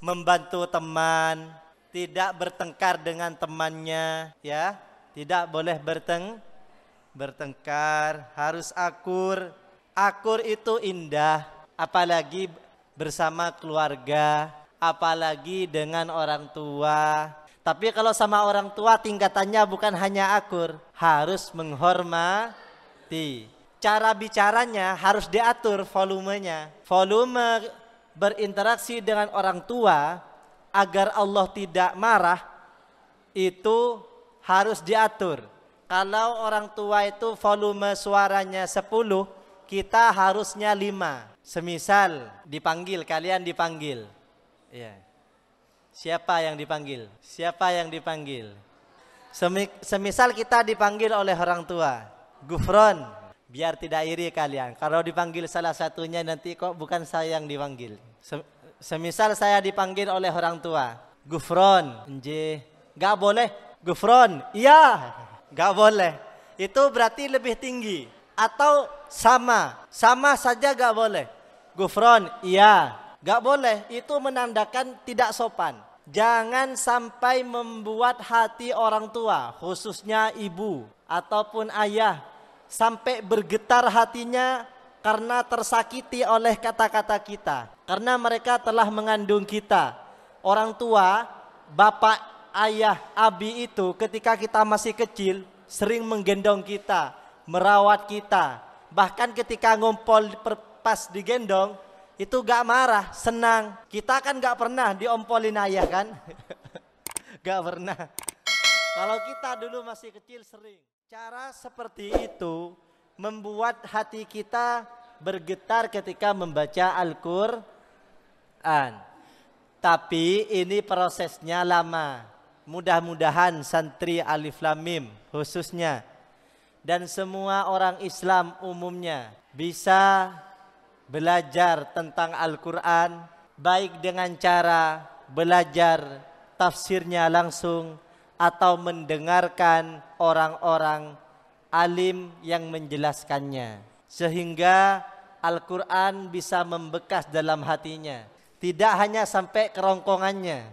membantu teman, tidak bertengkar dengan temannya, ya. Tidak boleh bertengkar, harus akur. Akur itu indah, apalagi bersama keluarga, apalagi dengan orang tua. Tapi kalau sama orang tua tingkatannya bukan hanya akur, harus menghormati. Cara bicaranya harus diatur volumenya. Volume berinteraksi dengan orang tua agar Allah tidak marah itu harus diatur. Kalau orang tua itu volume suaranya 10, kita harusnya 5. Semisal dipanggil, kalian dipanggil. Ya. Siapa yang dipanggil? Siapa yang dipanggil? Semisal kita dipanggil oleh orang tua, Gufron, biar tidak iri kalian. Kalau dipanggil salah satunya nanti kok bukan saya yang dipanggil. Semisal saya dipanggil oleh orang tua, Gufron, gak boleh. Gufron, iya, gak boleh. Itu berarti lebih tinggi. Atau sama saja gak boleh. Gufron, iya. Gak boleh, itu menandakan tidak sopan. Jangan sampai membuat hati orang tua, khususnya ibu ataupun ayah, sampai bergetar hatinya karena tersakiti oleh kata-kata kita. Karena mereka telah mengandung kita. Orang tua, bapak, ayah, abi itu ketika kita masih kecil, sering menggendong kita, merawat kita. Bahkan ketika ngumpul pas digendong, itu gak marah, senang. Kita kan gak pernah diompolin ayah kan? Gak pernah. Kalau kita dulu masih kecil sering. Cara seperti itu membuat hati kita bergetar ketika membaca Al-Quran. Tapi ini prosesnya lama. Mudah-mudahan santri Alif Lam Mim khususnya dan semua orang Islam umumnya bisa belajar tentang Al-Quran, baik dengan cara belajar tafsirnya langsung atau mendengarkan orang-orang alim yang menjelaskannya. Sehingga Al-Quran bisa membekas dalam hatinya. Tidak hanya sampai kerongkongannya.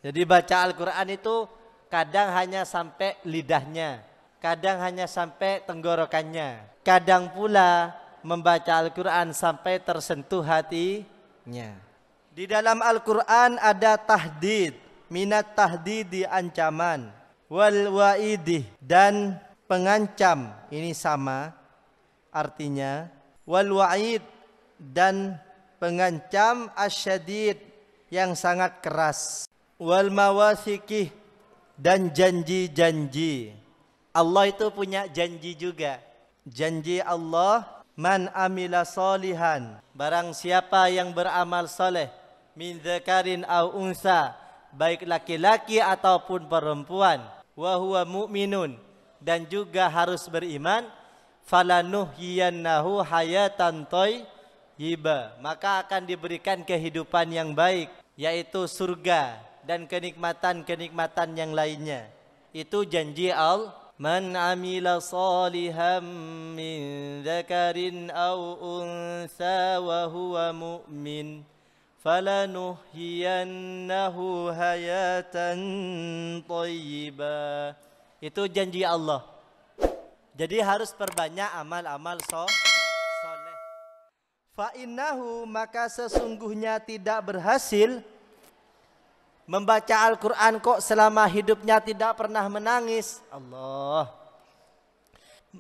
Jadi baca Al-Quran itu kadang hanya sampai lidahnya. Kadang hanya sampai tenggorokannya. Kadang pula membaca Al-Quran sampai tersentuh hatinya. Di dalam Al-Quran ada tahdid, minat tahdid, ancaman, wal wa'idih, dan pengancam. Ini sama artinya. Wal wa'id, dan pengancam asyadid, yang sangat keras. Wal mawathiqih, dan janji-janji. Allah itu punya janji juga. Janji Allah, man amila solihan, barang siapa yang beramal soleh, min dzakarin au unsa, baik laki-laki ataupun perempuan, wa huwa mu'minun, dan juga harus beriman, falanuhyiyannahu hayatan thayyibah, maka akan diberikan kehidupan yang baik, yaitu surga dan kenikmatan-kenikmatan yang lainnya. Itu janji Allah. Man amila salihan min dzakarin aw unsa wa huwa mu'min falanuhyiyannahu hayatan thayyibah. Itu janji Allah. Jadi harus perbanyak amal-amal soleh. Fa innahu, maka sesungguhnya tidak berhasil membaca Al-Quran kok selama hidupnya tidak pernah menangis. Allah.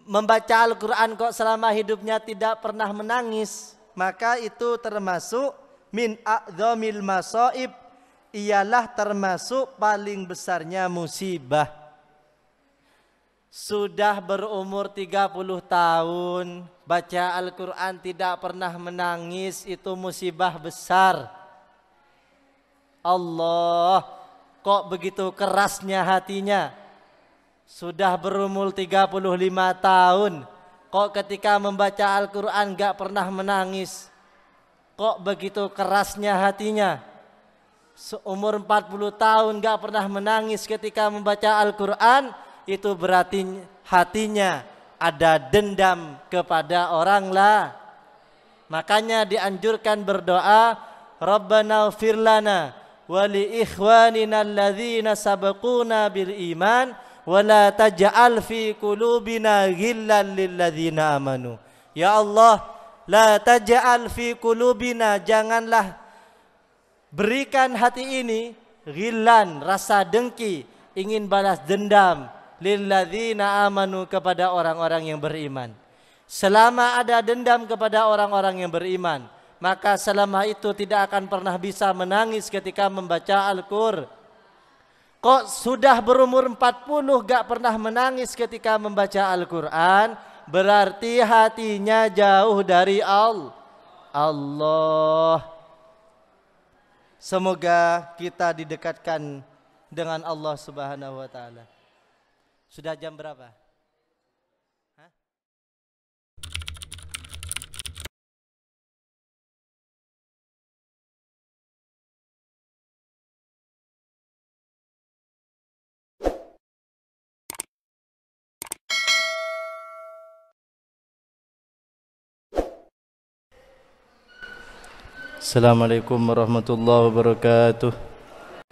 Membaca Al-Quran kok selama hidupnya tidak pernah menangis, maka itu termasuk min a'dzamil masaib, ialah termasuk paling besarnya musibah. Sudah berumur 30 tahun, baca Al-Quran tidak pernah menangis, itu musibah besar. Allah, kok begitu kerasnya hatinya. Sudah berumur 35 tahun, kok ketika membaca Al-Quran gak pernah menangis. Kok begitu kerasnya hatinya. Seumur 40 tahun gak pernah menangis ketika membaca Al-Quran, itu berarti hatinya ada dendam kepada orang lah. Makanya dianjurkan berdoa, Rabbana ighfir lana wa li ikhwanina alladzina sabaquna bil iman wa la taj'al fi qulubina ghillan lil ladzina amanu. Ya Allah, la taj'al fi qulubina, janganlah berikan hati ini ghillan, rasa dengki, ingin balas dendam, lil ladzina amanu, kepada orang-orang yang beriman. Selama ada dendam kepada orang-orang yang beriman, maka selama itu tidak akan pernah bisa menangis ketika membaca Al-Qur'an. Kok sudah berumur 40 gak pernah menangis ketika membaca Al-Quran, berarti hatinya jauh dari Allah. Semoga kita didekatkan dengan Allah Subhanahu wa taala. Sudah jam berapa? Assalamualaikum warahmatullahi wabarakatuh.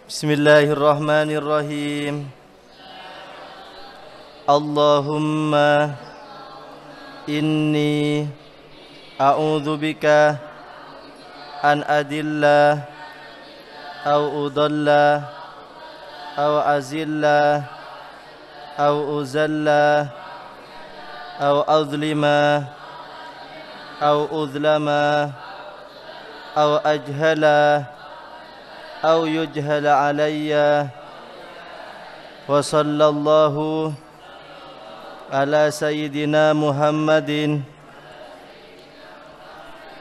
Bismillahirrahmanirrahim. Allahumma inni a'udzubika an adilla au udalla au azilla au uzalla au azlima au uzlama أو أجهل أو يجهل علي وصلى الله على سيدنا محمد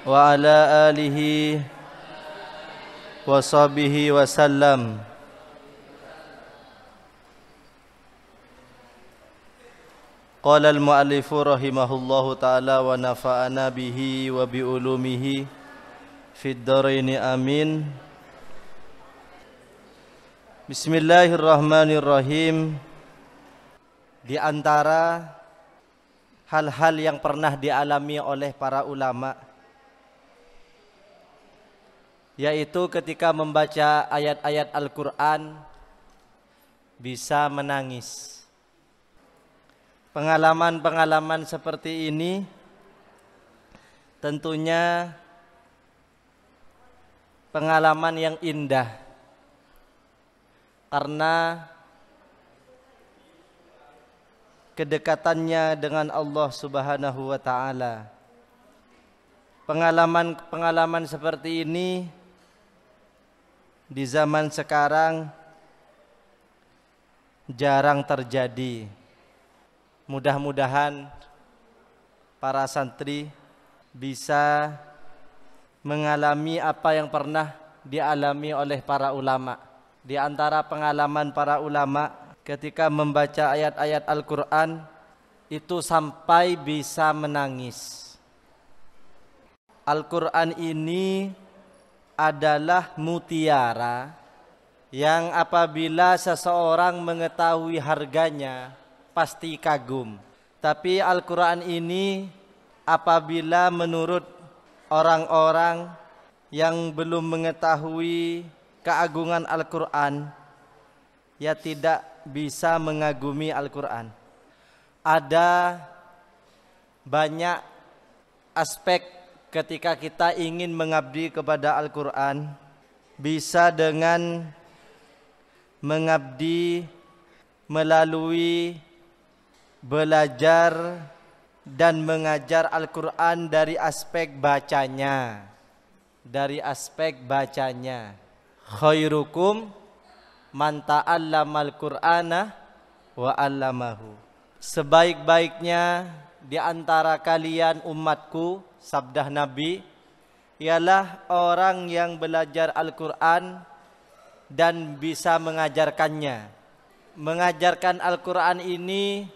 وعلى آله وصحبه وسلم. قال المؤلف رحمه الله تعالى ونفعنا به وبعلومه fid dharaini amin. Bismillahirrahmanirrahim. Di antara hal-hal yang pernah dialami oleh para ulama, yaitu ketika membaca ayat-ayat Al-Quran bisa menangis. Pengalaman-pengalaman seperti ini tentunya pengalaman yang indah, karena kedekatannya dengan Allah Subhanahu wa taala. Pengalaman-pengalaman seperti ini di zaman sekarang jarang terjadi. Mudah-mudahan para santri bisa mengalami apa yang pernah dialami oleh para ulama. Di antara pengalaman para ulama ketika membaca ayat-ayat Al-Quran itu sampai bisa menangis. Al-Quran ini adalah mutiara yang apabila seseorang mengetahui harganya pasti kagum. Tapi Al-Quran ini apabila menurut orang-orang yang belum mengetahui keagungan Al-Quran, ya tidak bisa mengagumi Al-Quran. Ada banyak aspek ketika kita ingin mengabdi kepada Al-Quran, bisa dengan mengabdi melalui belajar dan mengajar Al-Quran dari aspek bacanya. Khairukum man ta'allamal Qur'ana wa 'allamahu. Sebaik-baiknya di antara kalian umatku, sabda Nabi, ialah orang yang belajar Al-Quran dan bisa mengajarkannya. Mengajarkan Al-Quran ini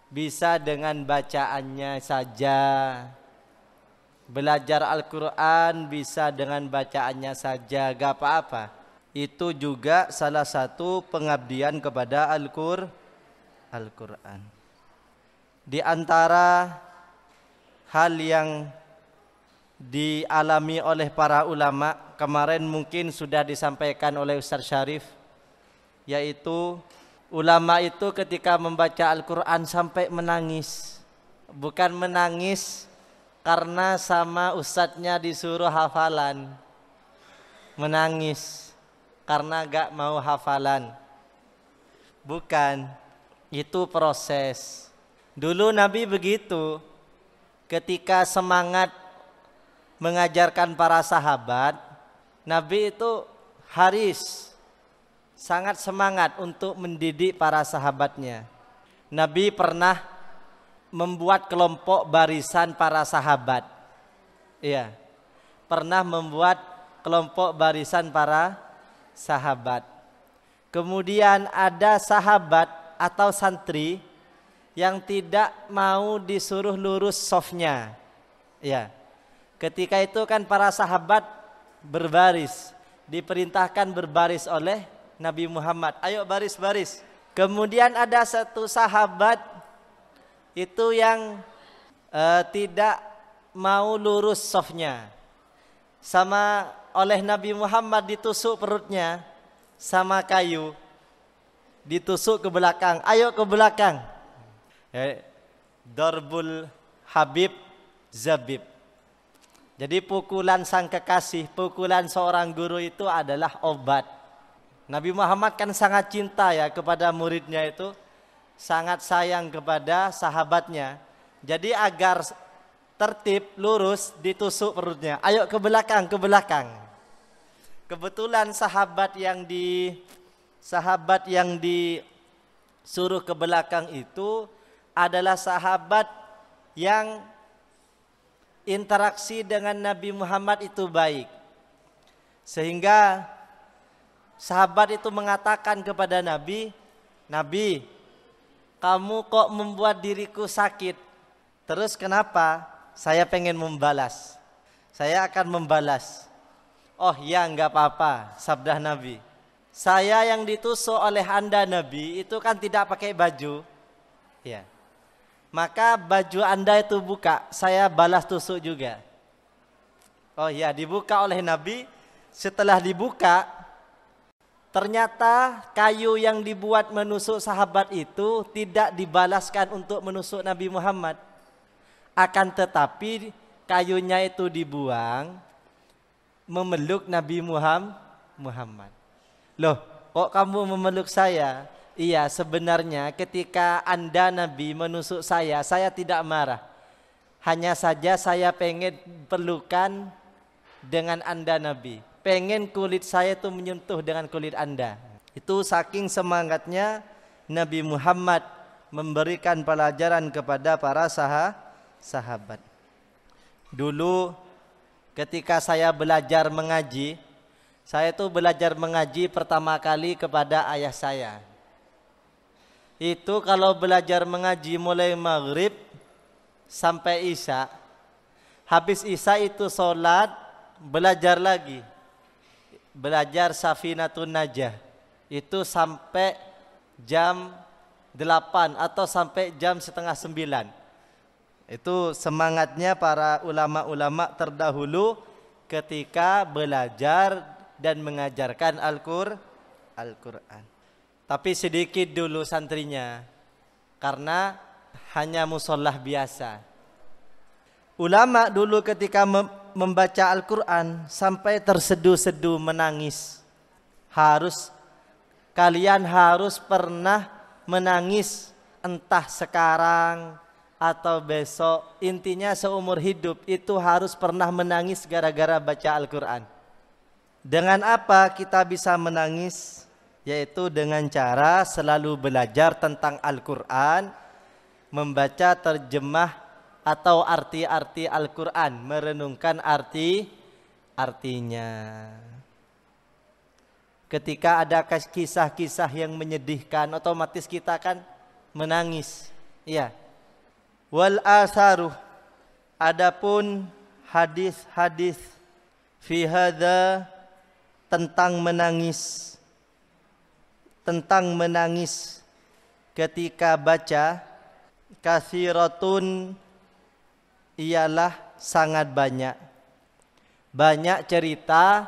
bisa dengan bacaannya saja. Belajar Al-Quran bisa dengan bacaannya saja, gak apa-apa. Itu juga salah satu pengabdian kepada Al-Quran. Di antara hal yang dialami oleh para ulama. Kemarin mungkin sudah disampaikan oleh Ustaz Syarif, yaitu ulama itu ketika membaca Al-Quran sampai menangis. Bukan menangis karena sama ustadznya disuruh hafalan, menangis karena gak mau hafalan. Bukan, itu proses. Dulu Nabi begitu, ketika semangat mengajarkan para sahabat, Nabi itu haris, sangat semangat untuk mendidik para sahabatnya. Nabi pernah membuat kelompok barisan para sahabat. Iya, pernah membuat kelompok barisan para sahabat. Kemudian ada sahabat atau santri yang tidak mau disuruh lurus softnya. Ya, ketika itu kan para sahabat berbaris, diperintahkan berbaris oleh Nabi Muhammad, ayo baris-baris. Kemudian ada satu sahabat itu yang tidak mau lurus softnya, sama oleh Nabi Muhammad ditusuk perutnya sama kayu, ditusuk ke belakang, ayo ke belakang. Darbul Habib Zabib. Jadi pukulan sang kekasih, pukulan seorang guru itu adalah obat. Nabi Muhammad kan sangat cinta ya kepada muridnya itu, sangat sayang kepada sahabatnya. Jadi agar tertib, lurus, ditusuk perutnya. Ayo ke belakang, ke belakang. Kebetulan sahabat yang disuruh ke belakang itu adalah sahabat yang interaksi dengan Nabi Muhammad itu baik. Sehingga sahabat itu mengatakan kepada Nabi, Nabi, kamu kok membuat diriku sakit. Terus kenapa? Saya pengen membalas. Saya akan membalas. Oh ya, enggak apa-apa, sabda Nabi. Saya yang ditusuk oleh Anda Nabi itu kan tidak pakai baju. Ya. Maka baju Anda itu buka, saya balas tusuk juga. Oh ya, dibuka oleh Nabi. Setelah dibuka, ternyata kayu yang dibuat menusuk sahabat itu tidak dibalaskan untuk menusuk Nabi Muhammad. Akan tetapi kayunya itu dibuang memeluk Nabi Muhammad. Loh, kok kamu memeluk saya? Iya, sebenarnya ketika Anda Nabi menusuk saya tidak marah. Hanya saja saya pengen pelukan dengan Anda Nabi. Pengen kulit saya itu menyentuh dengan kulit Anda. Itu saking semangatnya Nabi Muhammad memberikan pelajaran kepada para sahabat. Dulu ketika saya belajar mengaji, saya itu belajar mengaji pertama kali kepada ayah saya. Itu kalau belajar mengaji mulai maghrib sampai isya. Habis isya itu sholat, belajar lagi. Belajar Safinatun Najah itu sampai jam 8 atau sampai jam setengah 9. Itu semangatnya para ulama-ulama terdahulu ketika belajar dan mengajarkan Al-Quran. Tapi sedikit dulu santrinya, karena hanya musollah biasa. Ulama dulu ketika membaca Al-Quran sampai terseduh-seduh menangis. Kalian harus pernah menangis, entah sekarang atau besok. Intinya seumur hidup itu harus pernah menangis gara-gara baca Al-Quran. Dengan apa kita bisa menangis? Yaitu dengan cara selalu belajar tentang Al-Quran, membaca terjemah atau arti-arti Al-Quran, merenungkan artinya. Ketika ada kisah-kisah yang menyedihkan, otomatis kita kan menangis. Iya. Wal atharuh, adapun hadis-hadis fi hadza tentang menangis ketika baca, kathiratun ialah sangat banyak. banyak cerita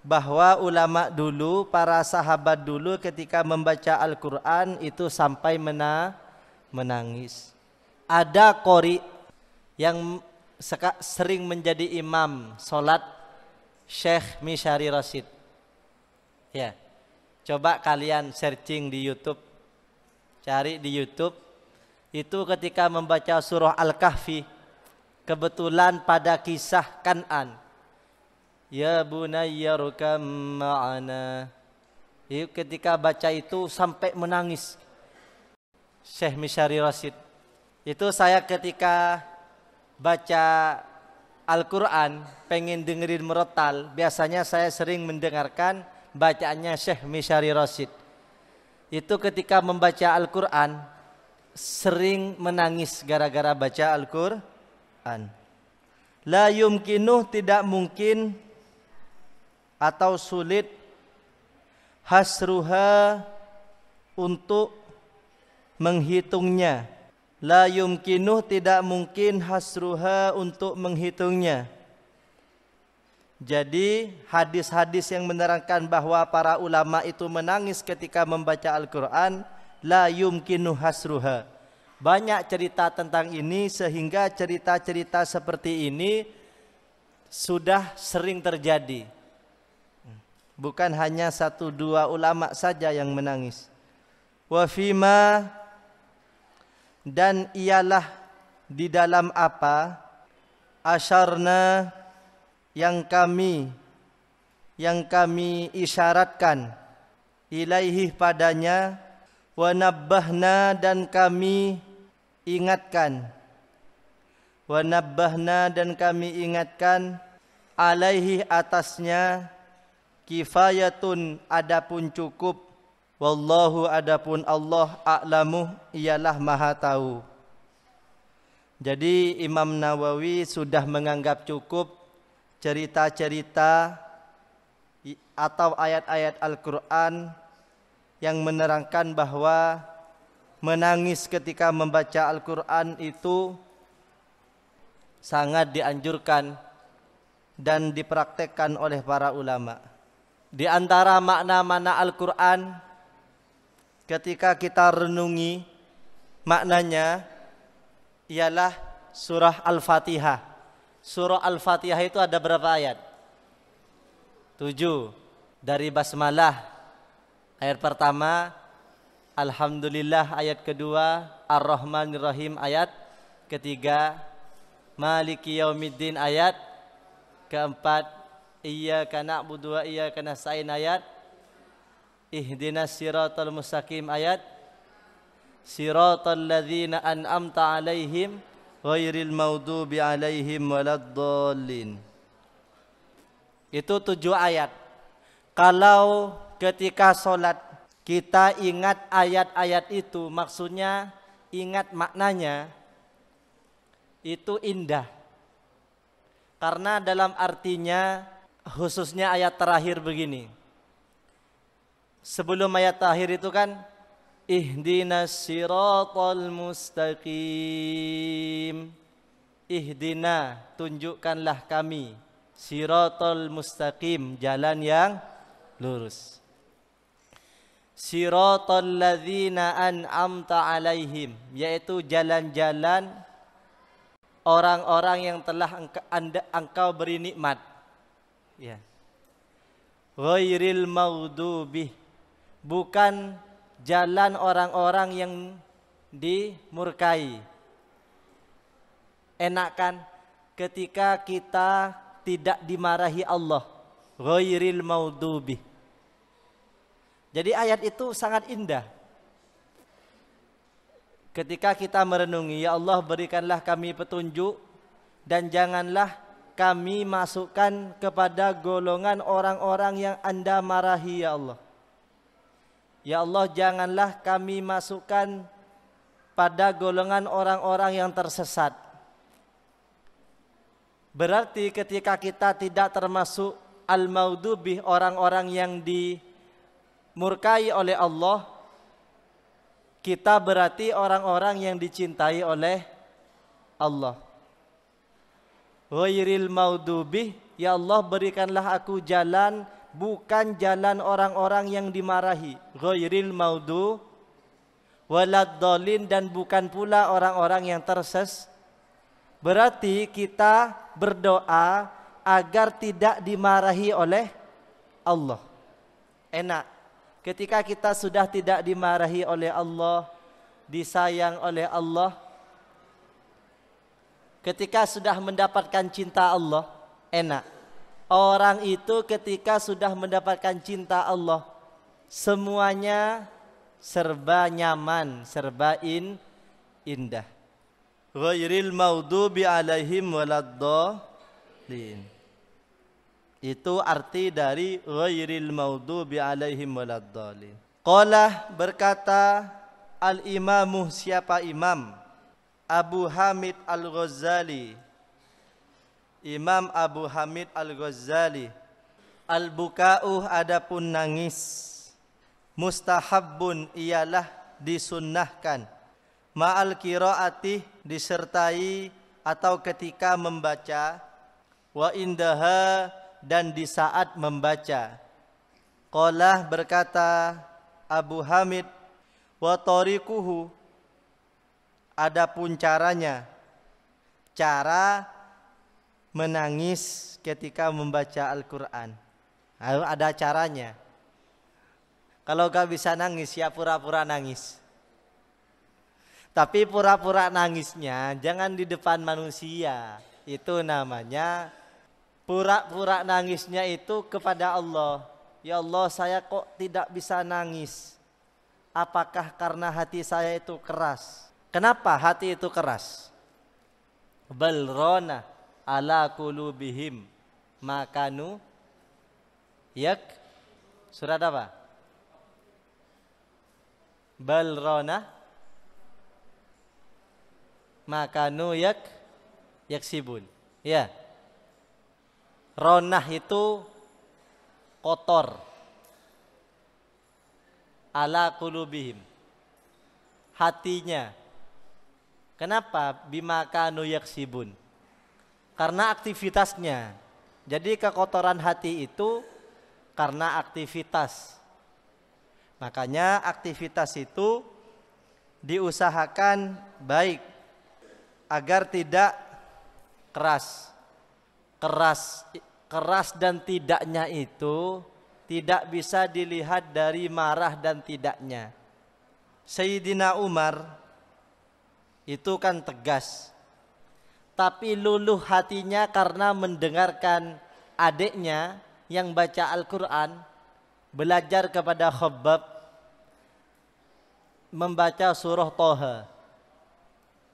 bahwa ulama dulu, para sahabat dulu ketika membaca Al-Quran itu sampai menangis. Ada qori yang sering menjadi imam solat, Syekh Misyari Rasyid. Ya, coba kalian searching di YouTube, cari di YouTube. Itu ketika membaca surah Al-Kahfi, kebetulan pada kisah Kan'an. Ya bunayya rukam ma'ana. Ketika baca itu sampai menangis Syekh Misyari Rasyid. Itu saya ketika baca Al-Quran pengen dengerin merotal, biasanya saya sering mendengarkan bacaannya Syekh Misyari Rasyid. Itu ketika membaca Al-Quran sering menangis gara-gara baca Al-Quran. La yumkinuh, tidak mungkin atau sulit, hasruha, untuk menghitungnya. La yumkinuh, tidak mungkin, hasruha, untuk menghitungnya. Jadi hadis-hadis yang menerangkan bahwa para ulama itu menangis ketika membaca Al-Quran, la yumkinu hasruha. Banyak cerita tentang ini sehingga cerita-cerita seperti ini sudah sering terjadi. Bukan hanya 1-2 ulama saja yang menangis. Wa fima, dan ialah di dalam apa, asyarna, yang kami isyaratkan, ilaihi, padanya, wa nabbahna, dan kami ingatkan, wa nabbahna, dan kami ingatkan, alaihi, atasnya, kifayatun, adapun cukup, wallahu, adapun Allah, a'lamu, ialah maha tahu. Jadi Imam Nawawi sudah menganggap cukup cerita-cerita atau ayat-ayat Al-Quran yang menerangkan bahwa menangis ketika membaca Al-Quran itu sangat dianjurkan dan dipraktekkan oleh para ulama. Di antara makna-makna Al-Quran ketika kita renungi maknanya ialah surah Al-Fatihah. Surah Al-Fatihah itu ada berapa ayat? 7. Dari Basmalah ayat pertama, Alhamdulillah ayat kedua, Ar-Rahmanir-Rahim ayat ketiga, Maliki Yaumiddin ayat keempat, Iyyaka na'budu wa iyyaka nasta'in ayat, Ihdinas siratal mustaqim ayat, Siratal ladzina an'amta alaihim ghairil maghdubi alaihim waladdallin. Itu 7 ayat. Kalau ketika sholat kita ingat ayat-ayat itu, maksudnya ingat maknanya, itu indah. Karena dalam artinya, khususnya ayat terakhir begini. Sebelum ayat terakhir itu kan, Ihdinas siratal mustaqim. Ihdina, tunjukkanlah kami, siratal mustaqim, jalan yang lurus. Siratal ladzina an'amta alaihim, yaitu jalan-jalan orang-orang yang telah engkau beri nikmat. Ya. Ghairil maghdubi, bukan jalan orang-orang yang dimurkai. Enak kan ketika kita tidak dimarahi Allah. Ghairil maghdubi. Jadi ayat itu sangat indah. Ketika kita merenungi, ya Allah berikanlah kami petunjuk dan janganlah kami masukkan kepada golongan orang-orang yang Anda marahi, ya Allah. Ya Allah, janganlah kami masukkan pada golongan orang-orang yang tersesat. Berarti ketika kita tidak termasuk al-maghdubi, orang-orang yang dimurkai oleh Allah, kita berarti orang-orang yang dicintai oleh Allah. Ghairil maghdubi, Ya Allah, berikanlah aku jalan bukan jalan orang-orang yang dimarahi, ghairil maudhu waladdallin, dan bukan pula orang-orang yang tersesat. Berarti kita berdoa agar tidak dimarahi oleh Allah. Enak. Ketika kita sudah tidak dimarahi oleh Allah, disayang oleh Allah, ketika sudah mendapatkan cinta Allah, enak. Orang itu ketika sudah mendapatkan cinta Allah, semuanya serba nyaman, serba indah. Ghairil maghdubi alaihim waladdallin. Itu arti dari ghairil maghdubi alaihim waladdallin. Qala, berkata al-imamu, siapa imam? Abu Hamid Al-Ghazali. Imam Abu Hamid Al-Ghazali. Al-buka'u, adapun nangis, mustahabbun, ialah disunnahkan, ma'al qiraati, disertai atau ketika membaca, wa indaha, dan di saat membaca. Qala, berkata Abu Hamid, wa tariquhu, adapun caranya, cara menangis ketika membaca Al-Quran. Ada caranya. Kalau gak bisa nangis, ya pura-pura nangis. Tapi pura-pura nangisnya jangan di depan manusia. Itu namanya pura-pura nangisnya itu kepada Allah. Ya Allah, saya kok tidak bisa nangis. Apakah karena hati saya itu keras? Kenapa hati itu keras? Balrona ala qulubihim makanu yak. Surat apa? Balrona makanu yaksibun. Ya. Ronah itu kotor. Ala qulubihim, hatinya. Kenapa? Bimakanu yaksibun, karena aktivitasnya. Jadi kekotoran hati itu karena aktivitas. Makanya aktivitas itu diusahakan baik agar tidak keras. Keras dan tidaknya itu tidak bisa dilihat dari marah dan tidaknya. Sayyidina Umar itu kan tegas, tapi luluh hatinya karena mendengarkan adiknya yang baca Al-Quran, belajar kepada Khabbab membaca surah Toha.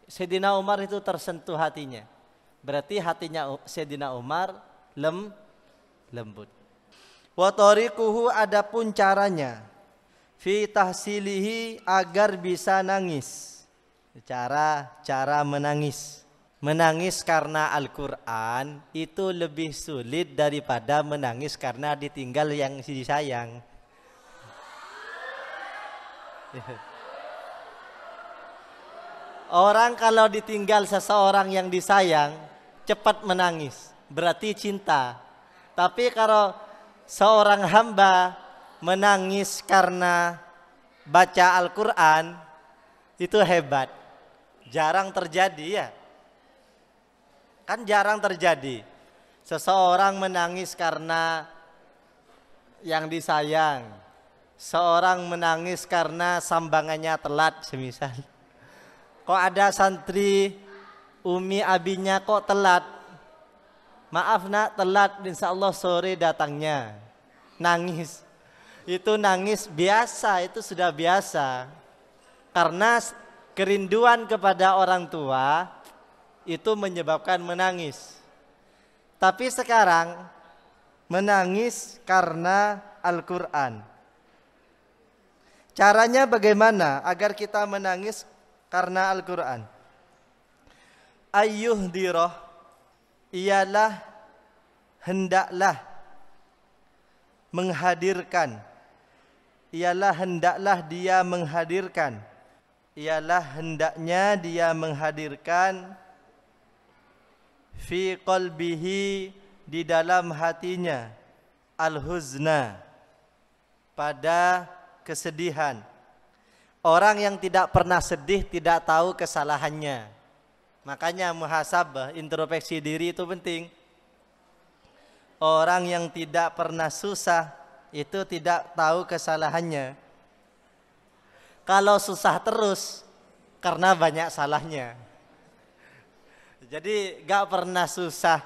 Sayyidina Umar itu tersentuh hatinya. Berarti hatinya Sayyidina Umar lembut. Wa tariquhu, adapun caranya, fi tahsilihi, agar bisa nangis. Cara menangis. Menangis karena Al-Quran itu lebih sulit daripada menangis karena ditinggal yang disayang. Orang kalau ditinggal seseorang yang disayang cepat menangis, berarti cinta. Tapi kalau seorang hamba menangis karena baca Al-Quran, itu hebat. Jarang terjadi ya. Kan jarang terjadi seseorang menangis karena yang disayang. Seorang menangis karena sambangannya telat semisal. Kok ada santri umi abinya kok telat? Maaf nak, telat, insya Allah sore datangnya. Nangis. Itu nangis biasa, itu sudah biasa. Karena kerinduan kepada orang tua itu menyebabkan menangis. Tapi sekarang menangis karena Al-Quran. Caranya bagaimana agar kita menangis karena Al-Quran? Ayyuhdirah, ialah hendaklah menghadirkan. Ialah hendaklah dia menghadirkan. Ialah hendaknya dia menghadirkan fi qalbihi, di dalam hatinya al-huzna, pada kesedihan. Orang yang tidak pernah sedih tidak tahu kesalahannya. Makanya muhasabah, introspeksi diri itu penting. Orang yang tidak pernah susah itu tidak tahu kesalahannya. Kalau susah terus karena banyak salahnya. Jadi gak pernah susah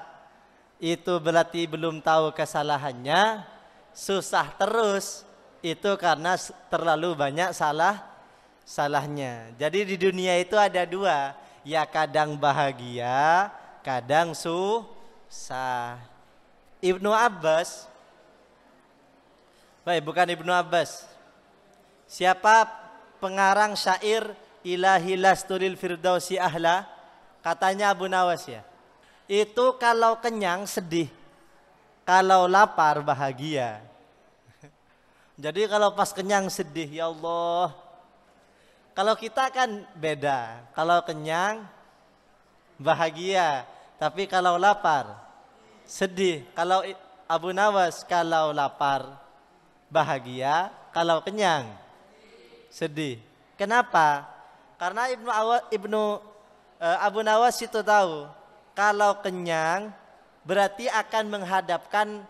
itu berarti belum tahu kesalahannya. Susah terus itu karena terlalu banyak salahnya. Jadi di dunia itu ada dua, ya kadang bahagia, kadang susah. Ibnu Abbas, baik bukan Ibnu Abbas. Siapa pengarang syair Ilahi lastulil firdausi ahla? Katanya Abu Nawas ya. Itu kalau kenyang sedih, kalau lapar bahagia. Jadi kalau pas kenyang sedih, ya Allah. Kalau kita kan beda. Kalau kenyang bahagia, tapi kalau lapar sedih. Kalau Abu Nawas kalau lapar bahagia, kalau kenyang sedih. Kenapa? Karena Abu Nawas itu tahu kalau kenyang berarti akan menghadapkan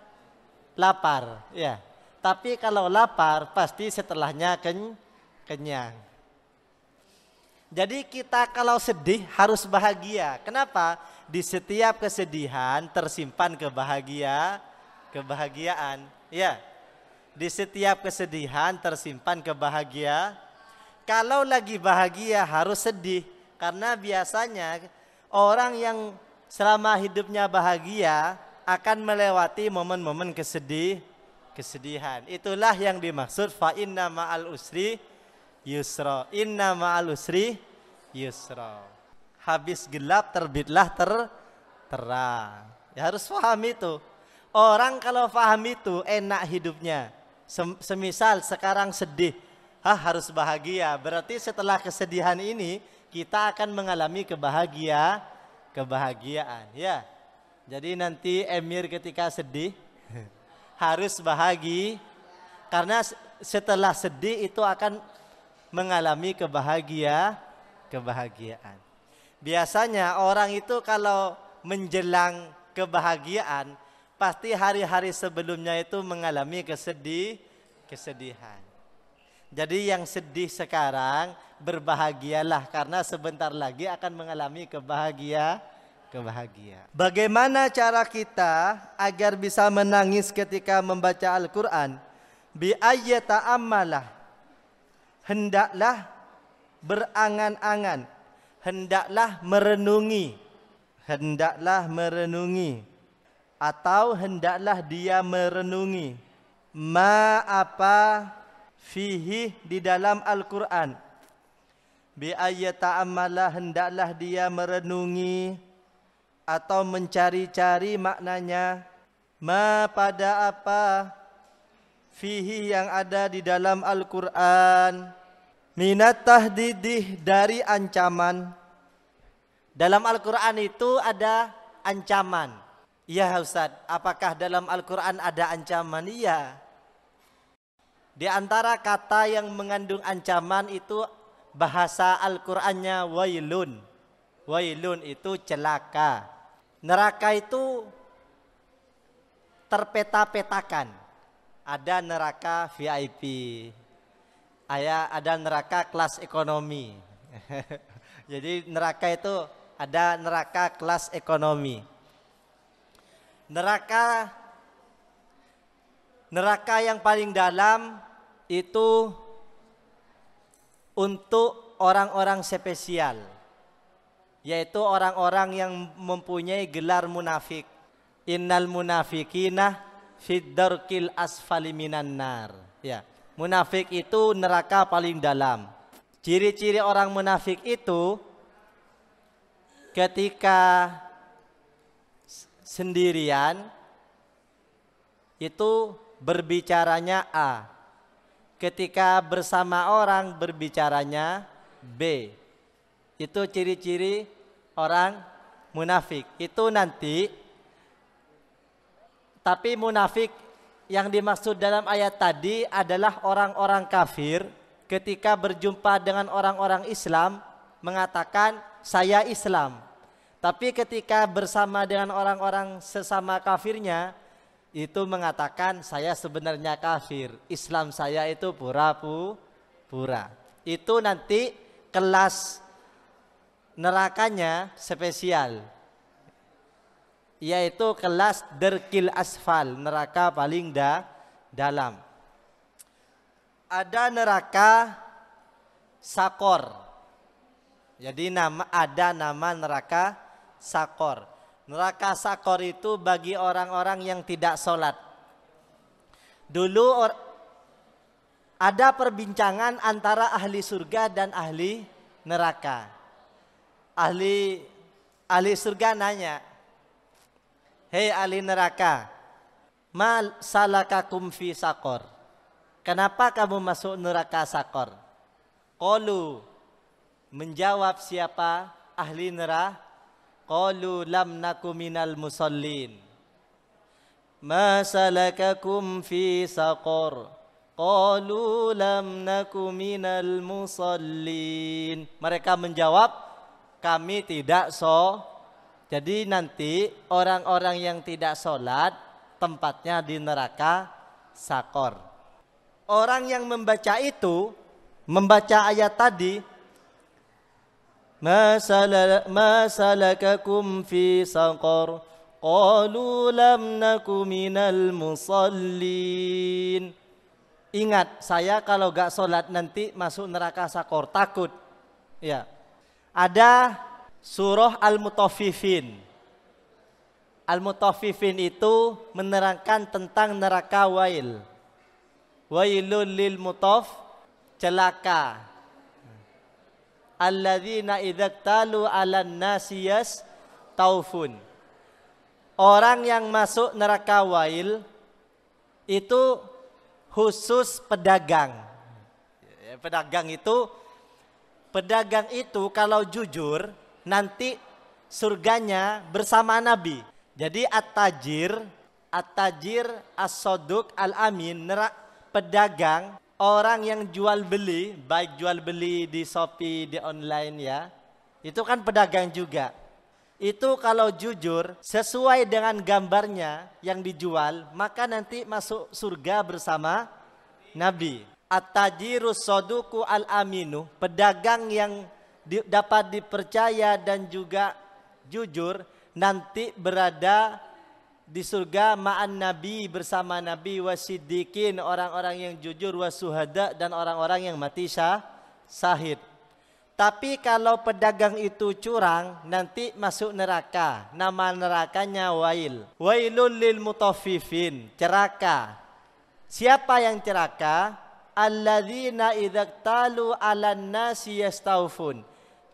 lapar, ya. Tapi kalau lapar pasti setelahnya kenyang. Jadi kita kalau sedih harus bahagia. Kenapa? Di setiap kesedihan tersimpan kebahagiaan. Ya. Di setiap kesedihan tersimpan kebahagiaan. Kalau lagi bahagia harus sedih. Karena biasanya orang yang selama hidupnya bahagia akan melewati momen-momen kesedihan. Itulah yang dimaksud fa inna ma'al usri yusra. Inna ma'al usri yusra. Habis gelap terbitlah terang. Ya harus paham itu. Orang kalau paham itu enak hidupnya. Semisal sekarang sedih, harus bahagia. Berarti setelah kesedihan ini kita akan mengalami kebahagiaan. Ya. Jadi nanti emir ketika sedih harus bahagia, karena setelah sedih itu akan mengalami kebahagiaan. Biasanya orang itu kalau menjelang kebahagiaan pasti hari-hari sebelumnya itu mengalami kesedihan. Jadi yang sedih sekarang berbahagialah karena sebentar lagi akan mengalami kebahagiaan. Bagaimana cara kita agar bisa menangis ketika membaca Al-Quran? Bi ayyata ammalah. Hendaklah berangan-angan. Hendaklah merenungi. Atau hendaklah dia merenungi. Ma apa fihi di dalam Al-Quran. Bi ayyata ammalah, hendaklah dia merenungi atau mencari-cari maknanya. Ma pada apa fihi yang ada di dalam Al-Quran. Minat tahdidih, dari ancaman. Dalam Al-Quran itu ada ancaman. Iya Ustaz, apakah dalam Al-Quran ada ancaman? Iya. Di antara kata yang mengandung ancaman itu bahasa Al-Qurannya wailun. Wailun itu celaka. Neraka itu terpeta-petakan. Ada neraka VIP. Ada neraka kelas ekonomi. Jadi neraka itu ada neraka kelas ekonomi. Neraka yang paling dalam itu untuk orang-orang spesial, yaitu orang-orang yang mempunyai gelar munafik. Innal munafikina fid darkil asfali minan nar. Ya, munafik itu neraka paling dalam. Ciri-ciri orang munafik itu ketika sendirian itu berbicaranya A. Ketika bersama orang berbicaranya B. Itu ciri-ciri orang munafik. Itu nanti Tapi munafik yang dimaksud dalam ayat tadi adalah orang-orang kafir ketika berjumpa dengan orang-orang Islam mengatakan saya Islam. Tapi ketika bersama dengan orang-orang sesama kafirnya itu mengatakan saya sebenarnya kafir. Islam saya itu pura-pura. Itu nanti kelas nerakanya spesial, yaitu kelas derkil asfal, neraka paling dalam. Ada neraka sakor. Jadi ada nama neraka sakor. Neraka sakor itu bagi orang-orang yang tidak sholat. Dulu ada perbincangan antara ahli surga dan ahli neraka. Ahli surga nanya, hei ahli neraka, ma salakakum fi sakor? Kenapa kamu masuk neraka sakor? Qalu, menjawab siapa ahli neraka? Qalu lam naku minal musallin. Ma salakakum fi sakor? Qalu lam naku minal musallin. Mereka menjawab, kami tidak Jadi nanti orang-orang yang tidak sholat tempatnya di neraka sakor. Orang yang membaca itu, membaca ayat tadi, ma salakakum fi sakor? Qalu lam naku minal musallin. Ingat, saya kalau gak sholat nanti masuk neraka sakor, takut. Ya. Ada surah Al-Mutaffifin. Al-Mutaffifin itu menerangkan tentang neraka wail. Wailul lil celaka. Alladzina idza talu 'alan nasi taufun. Orang yang masuk neraka wail itu khusus pedagang. Pedagang itu kalau jujur nanti surganya bersama Nabi. Jadi at-tajir as-soduq al-amin, pedagang, orang yang jual beli, baik jual beli di Shopee, di online ya, itu kan pedagang juga. Itu kalau jujur sesuai dengan gambarnya yang dijual, maka nanti masuk surga bersama Nabi. At-tajirus soduku al-aminu, pedagang yang dapat dipercaya dan juga jujur, nanti berada di surga ma'an Nabi, bersama Nabi, wasiddiqin, orang-orang yang jujur, wasuhada, dan orang-orang yang mati syahid. Tapi kalau pedagang itu curang, nanti masuk neraka. Nama nerakanya wail. Wailul lil mutaffifin, celaka. Siapa yang celaka? Alladzina idza talu 'alan nasi yastaufun.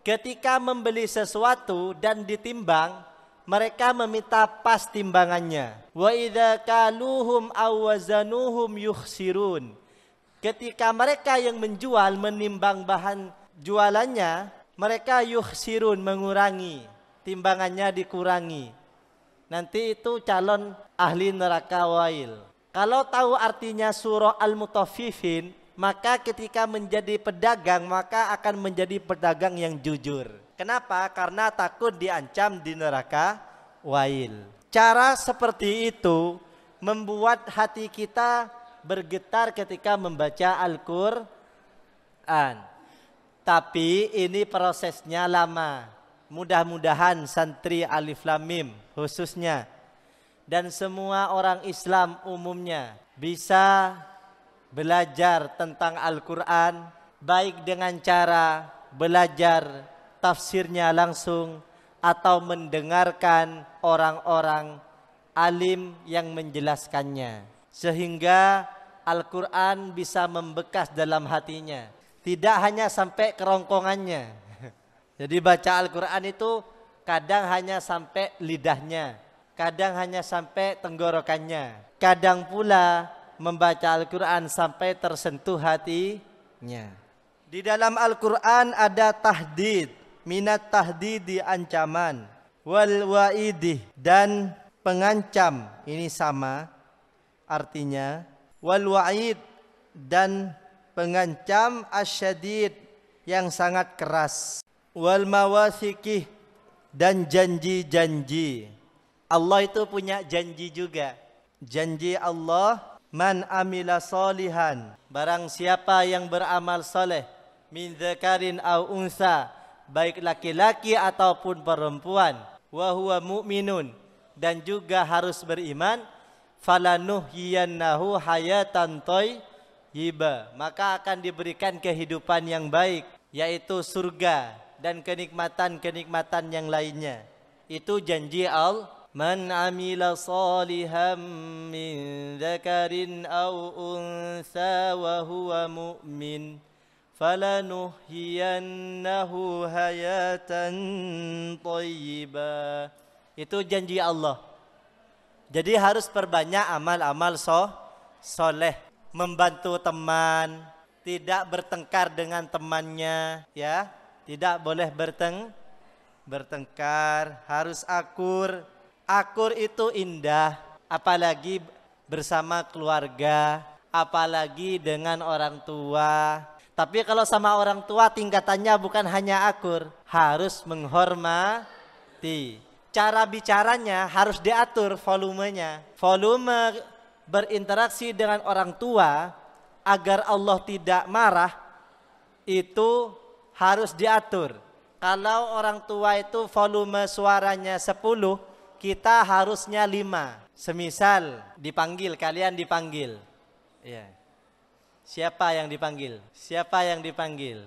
Ketika membeli sesuatu dan ditimbang, mereka meminta pas timbangannya. Wa idza kaluhum aw wazanuhum yukhsirun. Ketika mereka yang menjual menimbang bahan jualannya, mereka yukhsirun, mengurangi, timbangannya dikurangi. Nanti itu calon ahli neraka wail. Kalau tahu artinya surah Al-Mutaffifin, maka ketika menjadi pedagang, maka akan menjadi pedagang yang jujur. Kenapa? Karena takut diancam di neraka wail. Cara seperti itu membuat hati kita bergetar ketika membaca Al-Quran. Tapi ini prosesnya lama. Mudah-mudahan santri Alif Lam Mim khususnya dan semua orang Islam umumnya bisa belajar tentang Al-Quran, baik dengan cara belajar tafsirnya langsung atau mendengarkan orang-orang alim yang menjelaskannya, sehingga Al-Quran bisa membekas dalam hatinya, tidak hanya sampai kerongkongannya. Jadi baca Al-Quran itu kadang hanya sampai lidahnya, kadang hanya sampai tenggorokannya, kadang pula membaca Al-Quran sampai tersentuh hatinya. Di dalam Al-Quran ada tahdid, minat tahdidi, ancaman, wal wa'idih, dan pengancam, ini sama artinya. Wal wa'id, dan pengancam asyadid, yang sangat keras. Wal mawathiqih, dan janji-janji. Allah itu punya janji juga. Janji Allah, man amila solihan, barang siapa yang beramal soleh, min dzakarin au unsa, baik laki-laki ataupun perempuan, wa huwa mu'minun, dan juga harus beriman, falanuhyiyannahu hayatan thayyibah, maka akan diberikan kehidupan yang baik, yaitu surga dan kenikmatan-kenikmatan yang lainnya. Itu janji Allah. Man amila salihan min dzakarin aw unsa wa huwa mu'min falanuhyiyannahu hayatan thayyibah. Itu janji Allah. Jadi harus perbanyak amal-amal soleh, membantu teman, tidak bertengkar dengan temannya, ya, tidak boleh bertengkar, harus akur. Akur itu indah, apalagi bersama keluarga, apalagi dengan orang tua. Tapi kalau sama orang tua tingkatannya bukan hanya akur, harus menghormati. Cara bicaranya harus diatur volumenya. Volume berinteraksi dengan orang tua agar Allah tidak marah itu harus diatur. Kalau orang tua itu volume suaranya 10, kita harusnya 5. Semisal dipanggil, kalian dipanggil. Ya. Siapa yang dipanggil? Siapa yang dipanggil?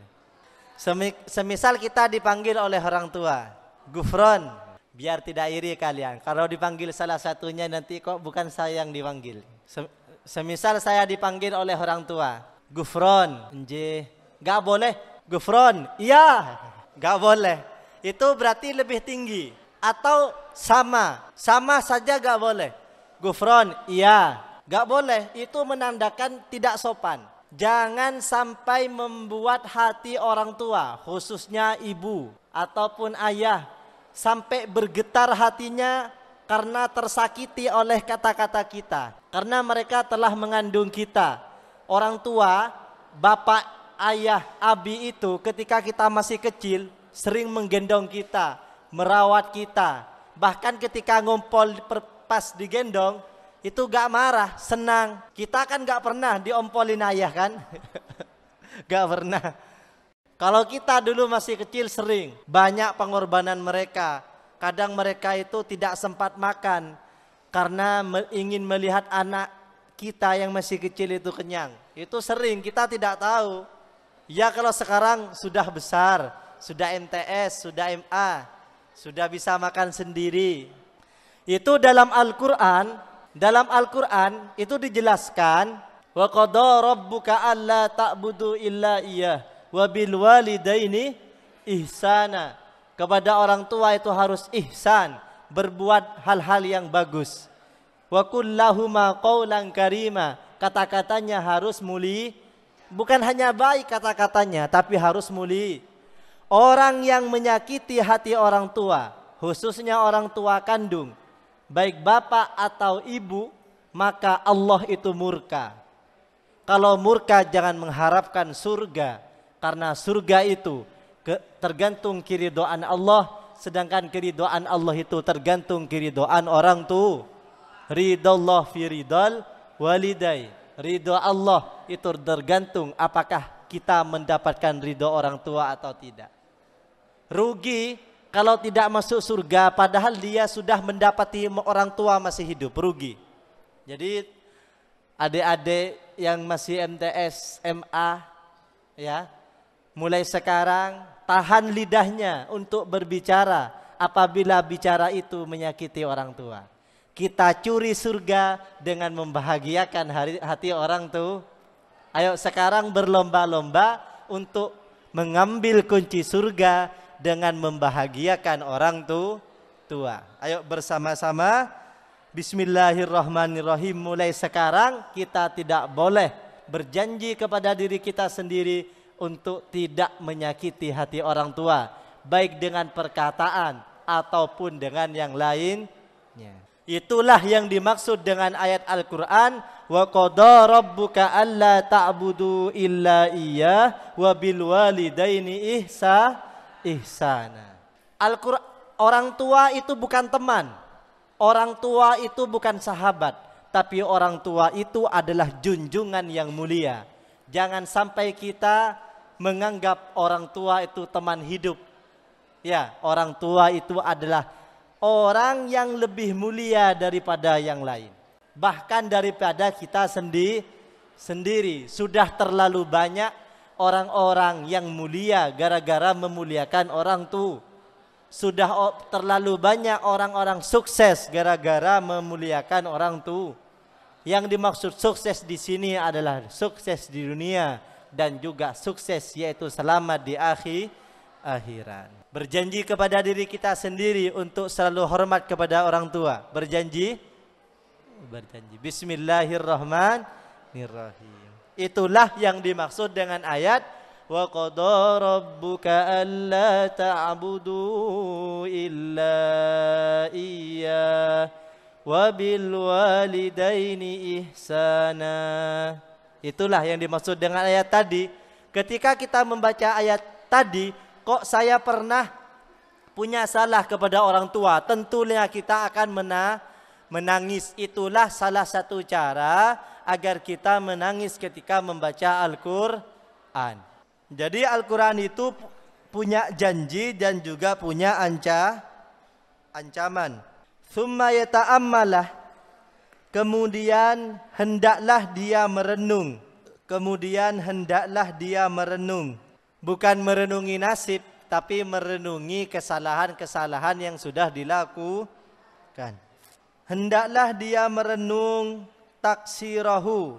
Semisal kita dipanggil oleh orang tua, Gufron, biar tidak iri kalian. Kalau dipanggil salah satunya nanti kok bukan saya yang dipanggil. Semisal saya dipanggil oleh orang tua, Gufron, gak boleh. Gufron, iya, gak boleh. Itu berarti lebih tinggi. Atau sama saja gak boleh. Gufron, iya, gak boleh. Itu menandakan tidak sopan. Jangan sampai membuat hati orang tua, khususnya ibu ataupun ayah, sampai bergetar hatinya karena tersakiti oleh kata-kata kita. Karena mereka telah mengandung kita. Orang tua, bapak, ayah, abi itu ketika kita masih kecil sering menggendong kita, merawat kita. Bahkan ketika ngumpul pas digendong itu gak marah, senang. Kita kan gak pernah diompolin ayah kan. Gak pernah. Kalau kita dulu masih kecil sering. Banyak pengorbanan mereka. Kadang mereka itu tidak sempat makan karena ingin melihat anak kita yang masih kecil itu kenyang. Itu sering, kita tidak tahu. Ya kalau sekarang sudah besar, sudah MTS, sudah MA, sudah bisa makan sendiri. Itu dalam Al-Qur'an itu dijelaskan, wa qada rabbuka alla ta'budu illa iyyah wa bil walidaini ihsana. Kepada orang tua itu harus ihsan, berbuat hal-hal yang bagus. Wa kullahuma qaulan karima, kata-katanya harus mulia. Bukan hanya baik kata-katanya, tapi harus mulia. Orang yang menyakiti hati orang tua, khususnya orang tua kandung, baik bapak atau ibu, maka Allah itu murka. Kalau murka jangan mengharapkan surga, karena surga itu tergantung keridhaan Allah, sedangkan keridhaan Allah itu tergantung keridhaan orang tua. Ridallah fi ridal walidai. Ridho Allah itu tergantung apakah kita mendapatkan ridho orang tua atau tidak. Rugi kalau tidak masuk surga padahal dia sudah mendapati orang tua masih hidup, rugi. Jadi adik-adik yang masih MTS, MA, ya, mulai sekarang tahan lidahnya untuk berbicara apabila bicara itu menyakiti orang tua. Kita curi surga dengan membahagiakan hati orang tua. Ayo sekarang berlomba-lomba untuk mengambil kunci surga dengan membahagiakan orang tua. Ayo bersama-sama. Bismillahirrahmanirrahim. Mulai sekarang kita tidak boleh berjanji kepada diri kita sendiri untuk tidak menyakiti hati orang tua, baik dengan perkataan ataupun dengan yang lainnya. Itulah yang dimaksud dengan ayat Al-Quran. Wa qada rabbuka alla ta'budu illa iyyah wa bil walidaini ihsana. Al-Quran, orang tua itu bukan teman. Orang tua itu bukan sahabat. Tapi orang tua itu adalah junjungan yang mulia. Jangan sampai kita menganggap orang tua itu teman hidup. Ya, orang tua itu adalah orang yang lebih mulia daripada yang lain. Bahkan daripada kita sendiri. Sudah terlalu banyak orang-orang yang mulia gara-gara memuliakan orang tua. Sudah terlalu banyak orang-orang sukses gara-gara memuliakan orang tua. Yang dimaksud sukses di sini adalah sukses di dunia dan juga sukses yaitu selamat di akhirat. Berjanji kepada diri kita sendiri untuk selalu hormat kepada orang tua. Berjanji. Bismillahirrahmanirrahim. Itulah yang dimaksud dengan ayat wa qada rabbuka alla ta'budu illa iyyah wa bil walidaini ihsana. Itulah yang dimaksud dengan ayat tadi. Ketika kita membaca ayat tadi, kok saya pernah punya salah kepada orang tua, tentunya kita akan menangis. Itulah salah satu cara agar kita menangis ketika membaca Al-Quran. Jadi Al-Quran itu punya janji dan juga punya ancaman. Tsumma yata'ammalah, kemudian hendaklah dia merenung. Bukan merenungi nasib, tapi merenungi kesalahan-kesalahan yang sudah dilakukan. Hendaklah dia merenung taksirahu,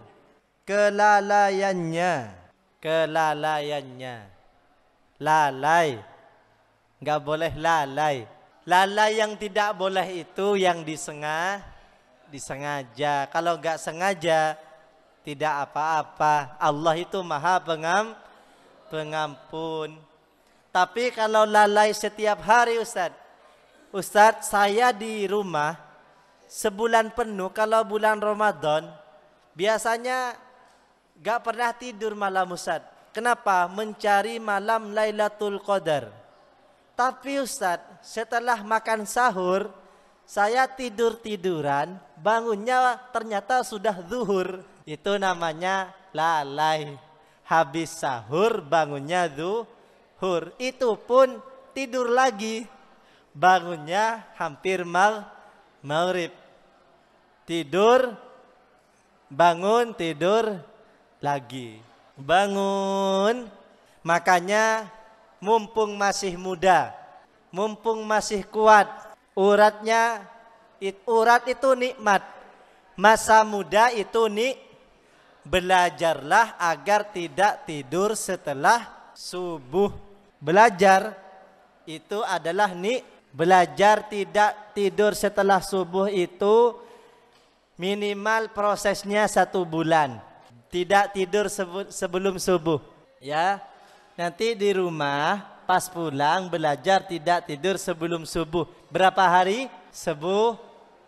kelalaiannya. Lalai, nggak boleh lalai. Lalai yang tidak boleh itu yang disengaja. Kalau nggak sengaja tidak apa-apa. Allah itu maha pengampun. Tapi kalau lalai setiap hari, Ustadz, saya di rumah sebulan penuh, kalau bulan Ramadan biasanya gak pernah tidur malam, Ustadz. Kenapa? Mencari malam Lailatul Qadar. Tapi Ustadz, setelah makan sahur saya tiduran, bangunnya ternyata sudah zuhur. Itu namanya lalai. Habis sahur bangunnya zuhur. Itu pun tidur lagi. Bangunnya hampir maghrib. Tidur, bangun, tidur lagi. Bangun. Makanya mumpung masih muda, mumpung masih kuat, urat itu nikmat. Masa muda itu belajarlah agar tidak tidur setelah subuh. Belajar itu adalah belajar tidak tidur setelah subuh itu minimal prosesnya 1 bulan. Tidak tidur sebelum subuh. Ya, nanti di rumah pas pulang belajar tidak tidur sebelum subuh. Berapa hari?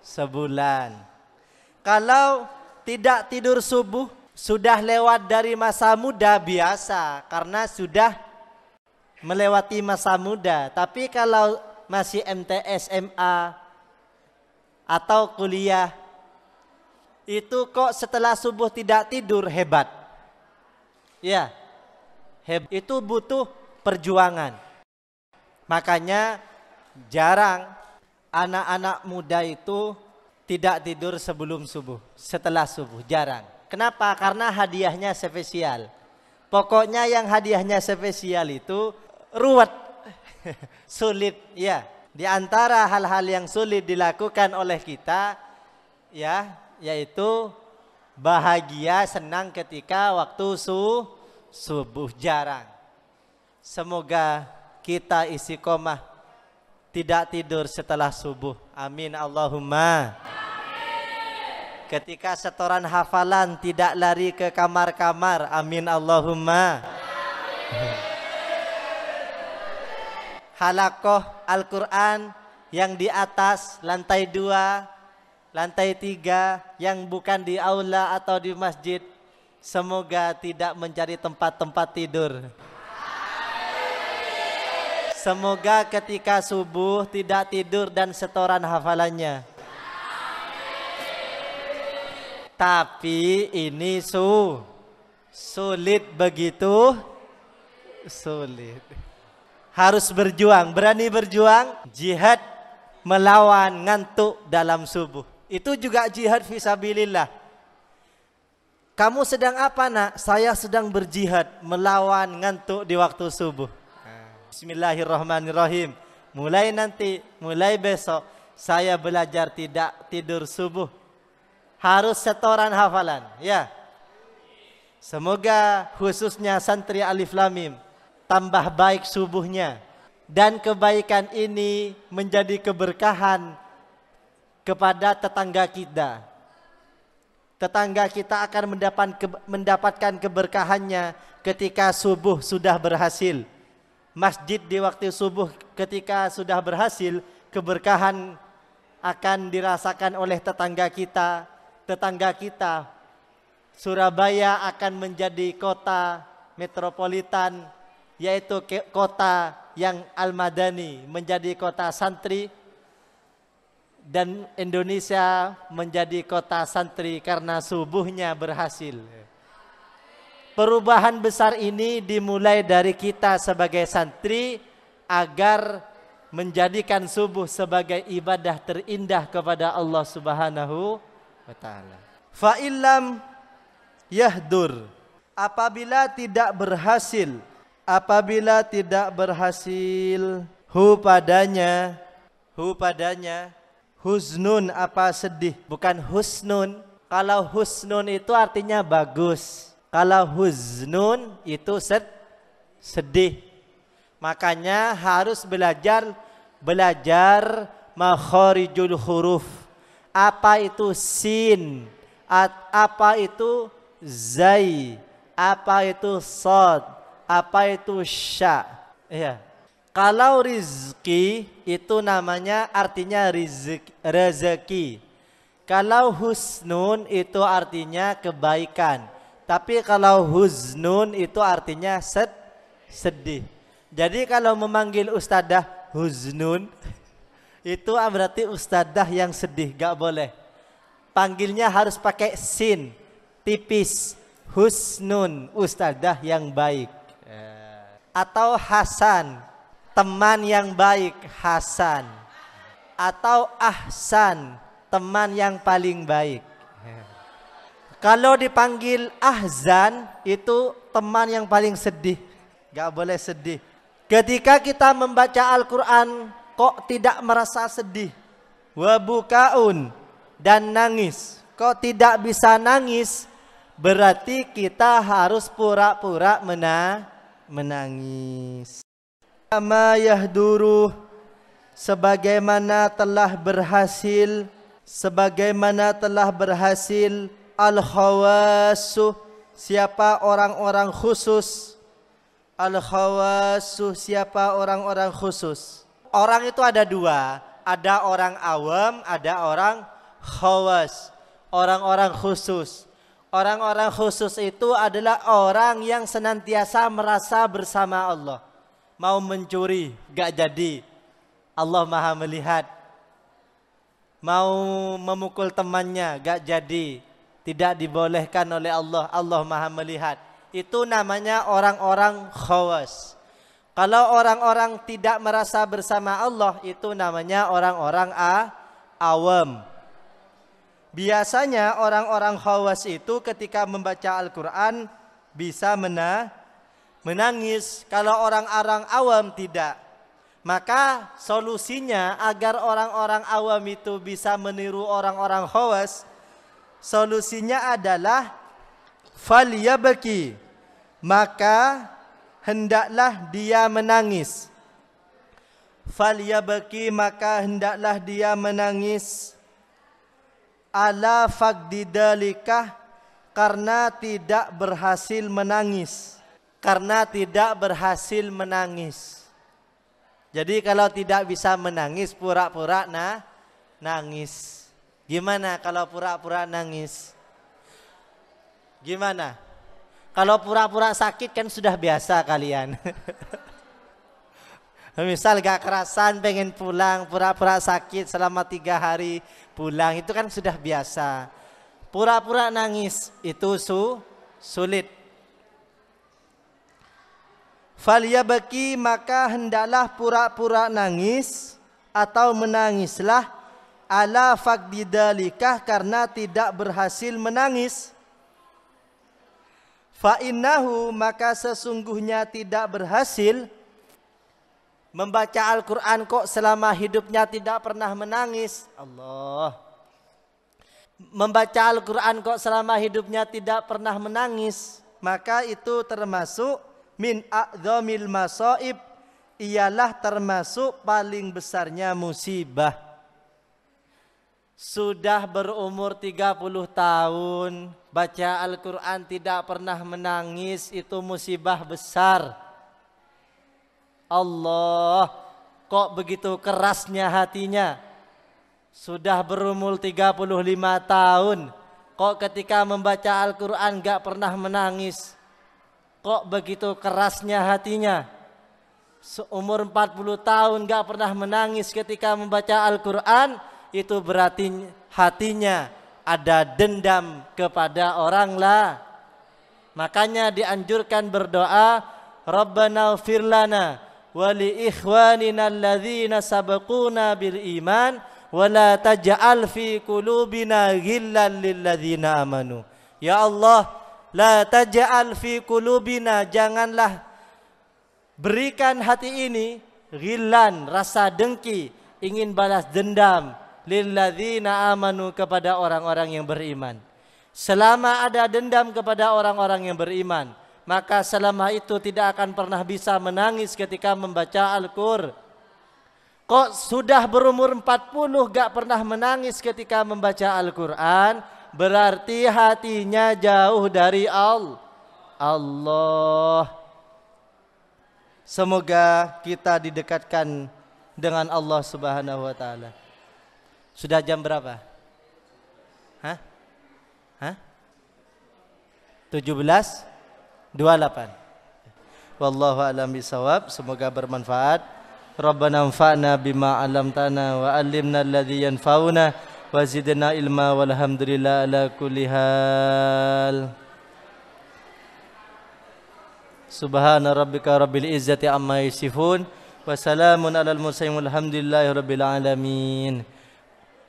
Sebulan. Kalau tidak tidur subuh, sudah lewat dari masa muda biasa karena sudah melewati masa muda. Tapi kalau masih MTS, SMA atau kuliah, itu kok setelah subuh tidak tidur, hebat. Ya, itu butuh perjuangan. Makanya jarang anak-anak muda itu tidak tidur sebelum subuh, setelah subuh, jarang. Kenapa? Karena hadiahnya spesial. Pokoknya yang hadiahnya spesial itu ruwet, sulit. Ya, di antara hal-hal yang sulit dilakukan oleh kita, ya, yaitu bahagia, senang ketika waktu subuh, jarang. Semoga kita istiqomah tidak tidur setelah subuh. Amin Allahumma. Ketika setoran hafalan tidak lari ke kamar-kamar. Amin Allahumma. Halakoh Al-Quran yang di atas lantai 2 lantai 3 yang bukan di aula atau di masjid, semoga tidak mencari tempat-tempat tidur. Semoga ketika subuh tidak tidur dan setoran hafalannya. Tapi ini sulit, begitu sulit. Harus berjuang, berani berjuang, jihad melawan ngantuk dalam subuh. Itu juga jihad fisabilillah. Kamu sedang apa, nak? Saya sedang berjihad melawan ngantuk di waktu subuh. Bismillahirrahmanirrahim. Mulai besok saya belajar tidak tidur subuh. Harus setoran hafalan, ya. Semoga khususnya santri Alif Lam Mim tambah baik subuhnya, dan kebaikan ini menjadi keberkahan kepada tetangga kita. Tetangga kita akan mendapatkan keberkahannya ketika subuh sudah berhasil. Masjid di waktu subuh ketika sudah berhasil, keberkahan akan dirasakan oleh tetangga kita. Tetangga kita, Surabaya akan menjadi kota metropolitan, yaitu kota yang Al-Madani, menjadi kota santri, dan Indonesia menjadi kota santri karena subuhnya berhasil. Perubahan besar ini dimulai dari kita sebagai santri agar menjadikan subuh sebagai ibadah terindah kepada Allah Subhanahu wa ta'ala. Fa illam yahdur, apabila tidak berhasil hu padanya huznun, apa sedih, bukan husnun. Kalau husnun itu artinya bagus, kalau huznun itu sedih. Makanya harus belajar makharijul huruf. Apa itu sin, apa itu zai, apa itu sod, apa itu sya. Ya. Kalau rizki itu namanya artinya rezeki. Kalau husnun itu artinya kebaikan. Tapi kalau huznun itu artinya sedih. Jadi kalau memanggil ustadzah huznun itu berarti ustadzah yang sedih, gak boleh. Panggilnya harus pakai sin, tipis. Husnun, ustadzah yang baik. Atau Hasan, teman yang baik, Hasan. Atau Ahsan, teman yang paling baik. Kalau dipanggil Ahzan, itu teman yang paling sedih. Gak boleh sedih. Ketika kita membaca Al-Quran, kok tidak merasa sedih? Wabukaun, dan nangis. Kok tidak bisa nangis? Berarti kita harus pura-pura menangis. Kama yahduru, sebagaimana telah berhasil al-khawasu, siapa orang-orang khusus. Al-khawasu, siapa orang-orang khusus. Orang itu ada dua, ada orang awam, ada orang khawas, orang-orang khusus. Orang-orang khusus itu adalah orang yang senantiasa merasa bersama Allah. Mau mencuri, gak jadi, Allah Maha melihat. Mau memukul temannya, gak jadi, tidak dibolehkan oleh Allah, Allah Maha melihat. Itu namanya orang-orang khawas. Kalau orang-orang tidak merasa bersama Allah, itu namanya orang-orang awam. Biasanya orang-orang khawas itu ketika membaca Al-Quran bisa menangis. Kalau orang-orang awam tidak. Maka solusinya agar orang-orang awam itu bisa meniru orang-orang khawas, solusinya adalah falyabki, maka hendaklah dia menangis. Falyabki, maka hendaklah dia menangis. Ala faqdidalikah, karena tidak berhasil menangis. Karena tidak berhasil menangis. Jadi kalau tidak bisa menangis, pura-pura nangis. Gimana kalau pura-pura nangis? Gimana? Kalau pura-pura sakit kan sudah biasa kalian. Misal gak kerasan pengen pulang, pura-pura sakit selama 3 hari pulang, itu kan sudah biasa. Pura-pura nangis itu sulit. Falyabki, maka hendaklah pura-pura nangis atau menangislah ala faqdidalikah, karena tidak berhasil menangis. Fa innahu, maka sesungguhnya tidak berhasil membaca Al-Quran kok selama hidupnya tidak pernah menangis. Allah. Membaca Al-Quran kok selama hidupnya tidak pernah menangis, maka itu termasuk min a'dzamil masaib, ialah termasuk paling besarnya musibah. Sudah berumur 30 tahun, baca Al-Quran tidak pernah menangis, itu musibah besar. Allah, kok begitu kerasnya hatinya. Sudah berumur 35 tahun, kok ketika membaca Al-Quran gak pernah menangis. Kok begitu kerasnya hatinya. Seumur 40 tahun gak pernah menangis ketika membaca Al-Quran, itu berarti hatinya ada dendam kepada orang lah. Makanya dianjurkan berdoa, Rabbana ighfir lana wa li ikhwanina alladzina sabaquna bil iman wa la taj'al fi qulubina ghillan lil ladzina amanu. Ya Allah, la taj'al fi qulubina, janganlah berikan hati ini ghillan, rasa dengki, ingin balas dendam, lilladzina amanu, kepada orang-orang yang beriman. Selama ada dendam kepada orang-orang yang beriman, maka selama itu tidak akan pernah bisa menangis ketika membaca Al-Qur'an. Kok sudah berumur 40 gak pernah menangis ketika membaca Al-Quran, berarti hatinya jauh dari Allah. Semoga kita didekatkan dengan Allah Subhanahu wa taala. Sudah jam berapa? 17:28. Wallahu a'lam bishawab. Semoga bermanfaat. Rabbana anfa'na bima 'allamtana wa 'allimna alladhi yanfa'una wa zidna ilma walhamdulillah ala kulli hal. Subhana rabbika rabbil izzati amma yasifun wa salamun alal mursalin walhamdulillahi rabbil alamin.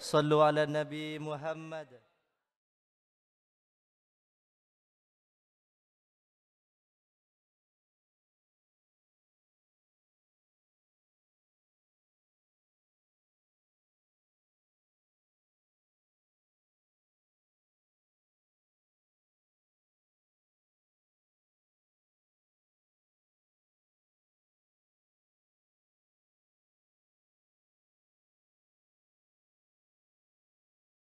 Sallu ala Nabi Muhammad.